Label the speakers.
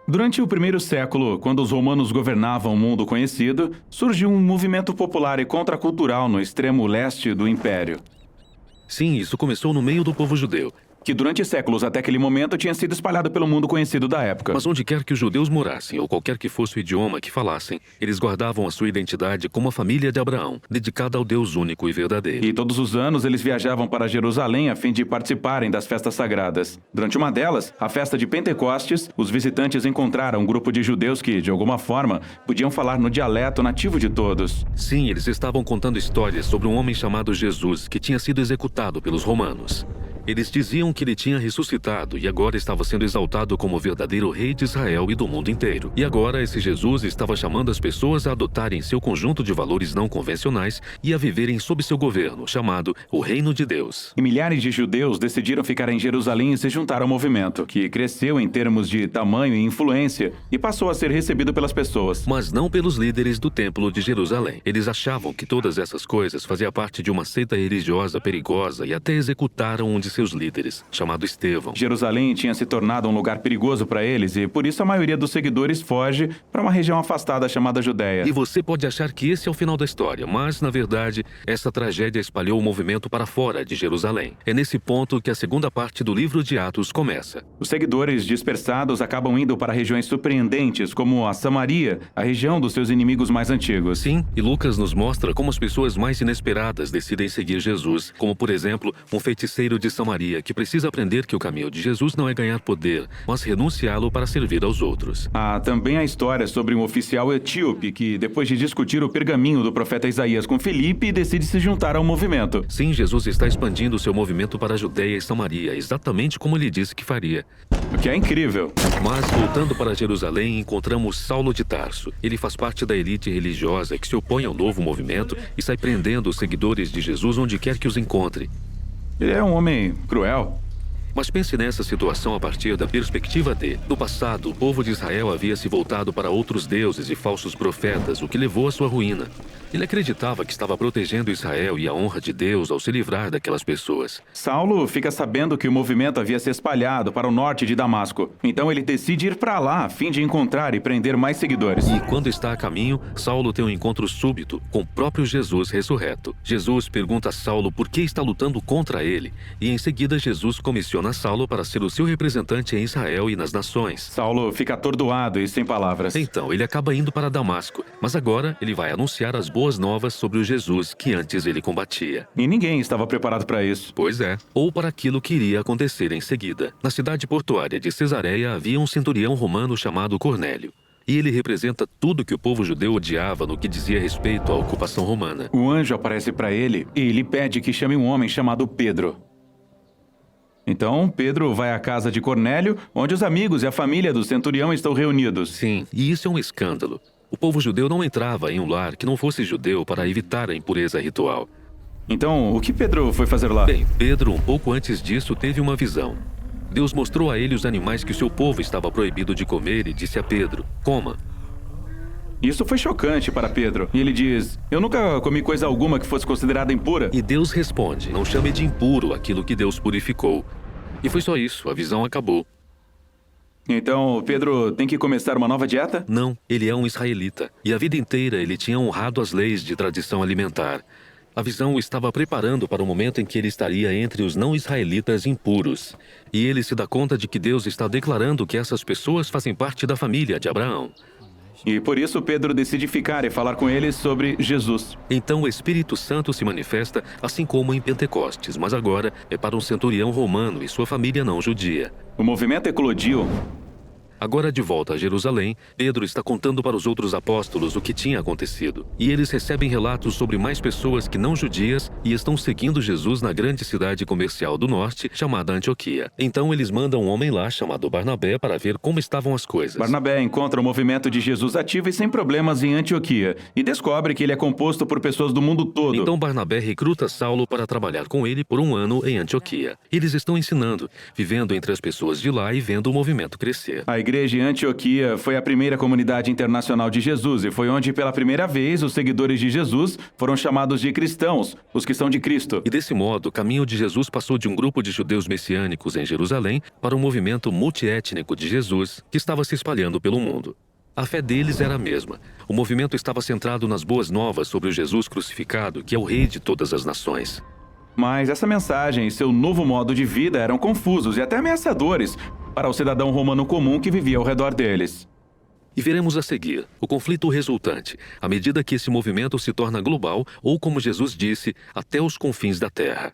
Speaker 1: Durante o primeiro século, quando os romanos governavam o mundo conhecido, surgiu um movimento popular e contracultural no extremo leste do império,
Speaker 2: Sim, isso começou no meio do povo judeu.
Speaker 1: que durante séculos até aquele momento tinha sido espalhado pelo mundo conhecido da época.
Speaker 2: Mas onde quer que os judeus morassem, ou qualquer que fosse o idioma que falassem, eles guardavam a sua identidade como a família de Abraão, dedicada ao Deus único e verdadeiro.
Speaker 1: E todos os anos eles viajavam para Jerusalém a fim de participarem das festas sagradas. Durante uma delas, a festa de Pentecostes, os visitantes encontraram um grupo de judeus que, de alguma forma, podiam falar no dialeto nativo de todos.
Speaker 2: Sim, eles estavam contando histórias sobre um homem chamado Jesus que tinha sido executado pelos romanos. Eles diziam que ele tinha ressuscitado e agora estava sendo exaltado como o verdadeiro rei de Israel e do mundo inteiro. E agora esse Jesus estava chamando as pessoas a adotarem seu conjunto de valores não convencionais e a viverem sob seu governo, chamado o Reino de Deus.
Speaker 1: E milhares de judeus decidiram ficar em Jerusalém e se juntar ao movimento, que cresceu em termos de tamanho e influência e passou a ser recebido pelas pessoas.
Speaker 2: Mas não pelos líderes do Templo de Jerusalém. Eles achavam que todas essas coisas faziam parte de uma seita religiosa perigosa e até executaram um de seus líderes, chamado Estevão.
Speaker 1: Jerusalém tinha se tornado um lugar perigoso para eles e por isso a maioria dos seguidores foge para uma região afastada chamada Judéia.
Speaker 2: E você pode achar que esse é o final da história, mas, na verdade, essa tragédia espalhou o movimento para fora de Jerusalém. É nesse ponto que a segunda parte do livro de Atos começa.
Speaker 1: Os seguidores dispersados acabam indo para regiões surpreendentes, como a Samaria, a região dos seus inimigos mais antigos.
Speaker 2: Sim, e Lucas nos mostra como as pessoas mais inesperadas decidem seguir Jesus, como, por exemplo, um feiticeiro de Samaria que precisa aprender que o caminho de Jesus não é ganhar poder, mas renunciá-lo para servir aos outros.
Speaker 1: Há também a história sobre um oficial etíope que, depois de discutir o pergaminho do profeta Isaías com Filipe, decide se juntar ao movimento.
Speaker 2: Sim, Jesus está expandindo seu movimento para a Judéia e Samaria, exatamente como ele disse que faria.
Speaker 1: O que é incrível.
Speaker 2: Mas, voltando para Jerusalém, encontramos Saulo de Tarso. Ele faz parte da elite religiosa que se opõe ao novo movimento e sai prendendo os seguidores de Jesus onde quer que os encontre.
Speaker 1: Ele é um homem cruel.
Speaker 2: Mas pense nessa situação a partir da perspectiva de, no passado, o povo de Israel havia se voltado para outros deuses e falsos profetas, o que levou à sua ruína. Ele acreditava que estava protegendo Israel e a honra de Deus ao se livrar daquelas pessoas.
Speaker 1: Saulo fica sabendo que o movimento havia se espalhado para o norte de Damasco. Então ele decide ir para lá a fim de encontrar e prender mais seguidores.
Speaker 2: E quando está a caminho, Saulo tem um encontro súbito com o próprio Jesus ressurreto. Jesus pergunta a Saulo por que está lutando contra ele, e em seguida Jesus comissiona Saulo para ser o seu representante em Israel e nas nações.
Speaker 1: Saulo fica atordoado e sem palavras.
Speaker 2: Então, ele acaba indo para Damasco, mas agora ele vai anunciar as boas novas sobre o Jesus que antes ele combatia.
Speaker 1: E ninguém estava preparado para isso.
Speaker 2: Pois é, ou para aquilo que iria acontecer em seguida. Na cidade portuária de Cesareia havia um centurião romano chamado Cornélio. E ele representa tudo que o povo judeu odiava no que dizia respeito à ocupação romana.
Speaker 1: O anjo aparece para ele e lhe pede que chame um homem chamado Pedro. Então, Pedro vai à casa de Cornélio, onde os amigos e a família do centurião estão reunidos.
Speaker 2: Sim, e isso é um escândalo. O povo judeu não entrava em um lar que não fosse judeu para evitar a impureza ritual.
Speaker 1: Então, o que Pedro foi fazer lá?
Speaker 2: Bem, Pedro, um pouco antes disso, teve uma visão. Deus mostrou a ele os animais que o seu povo estava proibido de comer e disse a Pedro: coma.
Speaker 1: Isso foi chocante para Pedro. E ele diz: eu nunca comi coisa alguma que fosse considerada impura.
Speaker 2: E Deus responde: não chame de impuro aquilo que Deus purificou. E foi só isso, a visão acabou.
Speaker 1: Então, Pedro tem que começar uma nova dieta?
Speaker 2: Não, ele é um israelita. E a vida inteira ele tinha honrado as leis de tradição alimentar. A visão o estava preparando para o momento em que ele estaria entre os não-israelitas impuros. E ele se dá conta de que Deus está declarando que essas pessoas fazem parte da família de Abraão.
Speaker 1: E por isso Pedro decide ficar e falar com eles sobre Jesus.
Speaker 2: Então o Espírito Santo se manifesta assim como em Pentecostes, mas agora é para um centurião romano e sua família não judia.
Speaker 1: O movimento eclodiu.
Speaker 2: Agora de volta a Jerusalém, Pedro está contando para os outros apóstolos o que tinha acontecido. E eles recebem relatos sobre mais pessoas que não judias e estão seguindo Jesus na grande cidade comercial do norte, chamada Antioquia. Então eles mandam um homem lá chamado Barnabé para ver como estavam as coisas.
Speaker 1: Barnabé encontra o movimento de Jesus ativo e sem problemas em Antioquia e descobre que ele é composto por pessoas do mundo todo.
Speaker 2: Então Barnabé recruta Saulo para trabalhar com ele por um ano em Antioquia. Eles estão ensinando, vivendo entre as pessoas de lá e vendo o movimento crescer.
Speaker 1: A igreja em Antioquia foi a primeira comunidade internacional de Jesus e foi onde, pela primeira vez, os seguidores de Jesus foram chamados de cristãos, os que são de Cristo.
Speaker 2: E desse modo, o caminho de Jesus passou de um grupo de judeus messiânicos em Jerusalém para um movimento multiétnico de Jesus que estava se espalhando pelo mundo. A fé deles era a mesma. O movimento estava centrado nas boas novas sobre o Jesus crucificado, que é o Rei de todas as nações.
Speaker 1: Mas essa mensagem e seu novo modo de vida eram confusos e até ameaçadores para o cidadão romano comum que vivia ao redor deles.
Speaker 2: E veremos a seguir o conflito resultante, à medida que esse movimento se torna global ou, como Jesus disse, até os confins da terra.